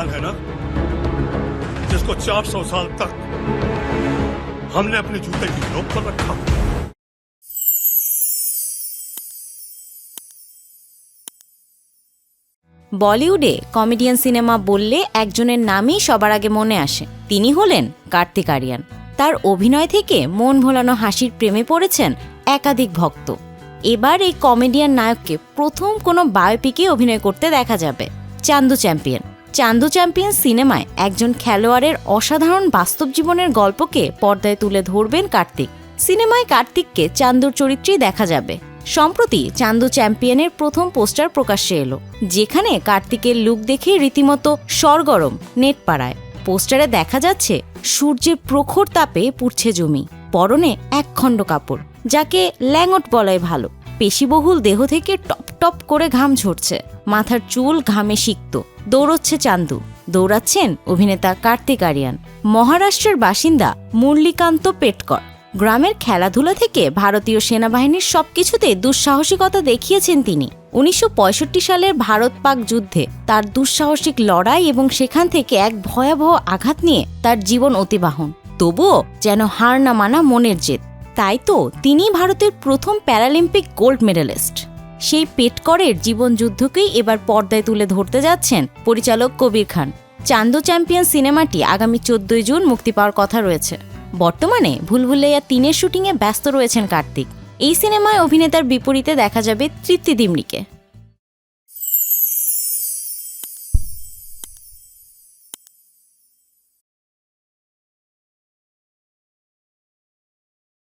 साल है ना, जिसको 400 साल तक हमने अपने जूते की नोक पर रखा। বলিউডে কমেডিয়ান সিনেমা বললে একজনের নামই সবার আগে মনে আসে। তিনি হলেন কার্তিক আরিয়ান। তার অভিনয় থেকে মন ভোলানো হাসির প্রেমে পড়েছেন একাধিক ভক্ত। এবার এই কমেডিয়ান নায়ককে প্রথম কোনো বায়োপিকে অভিনয় করতে দেখা যাবে। চান্দু চ্যাম্পিয়ন। চান্দু চ্যাম্পিয়ন সিনেমায় একজন খেলোয়াড়ের অসাধারণ বাস্তব জীবনের গল্পকে পর্দায় তুলে ধরবেন কার্তিক। সিনেমায় কার্তিককে চান্দুর চরিত্রেই দেখা যাবে। সম্প্রতি চান্দু চ্যাম্পিয়নের প্রথম পোস্টার প্রকাশ্যে এলো, যেখানে কার্তিকের লুক দেখে রীতিমতো সরগরম নেট পাড়ায়। পোস্টারে দেখা যাচ্ছে সূর্যের প্রখর তাপে পুড়ছে জমি, পরনে একখণ্ড কাপড়, যাকে ল্যাঙ্গট বলাই ভালো। পেশিবহুল দেহ থেকে টপ টপ করে ঘাম ঝরছে, মাথার চুল ঘামে সিক্ত। দৌড়চ্ছে চান্দু, দৌড়াচ্ছেন অভিনেতা কার্তিক আরিয়ান। মহারাষ্ট্রের বাসিন্দা মুরলীকান্ত পেটকর। গ্রামের খেলাধুলা থেকে ভারতীয় সেনাবাহিনীর সবকিছুতে দুঃসাহসিকতা দেখিয়েছেন তিনি। 1965 সালের ভারত পাক যুদ্ধে তার দুঃসাহসিক লড়াই এবং সেখান থেকে এক ভয়াবহ আঘাত নিয়ে তার জীবন অতিবাহন। তবুও যেন হার না মানা মনের জেদ। তাই তো তিনি ভারতের প্রথম প্যারালিম্পিক গোল্ড মেডেলিস্ট। সেই পেটকরের জীবন যুদ্ধকেই এবার পর্দায় তুলে ধরতে যাচ্ছেন পরিচালক কবির খান। চান্দু চ্যাম্পিয়ন সিনেমাটি আগামী 14 জুন মুক্তি পাওয়ার কথা রয়েছে। বর্তমানে ভুলভুলাইয়া 3-এর শুটিংয়ে ব্যস্ত রয়েছেন কার্তিক। এই সিনেমায় অভিনেতার বিপরীতে দেখা যাবে তৃপ্তি ডিমরিকে।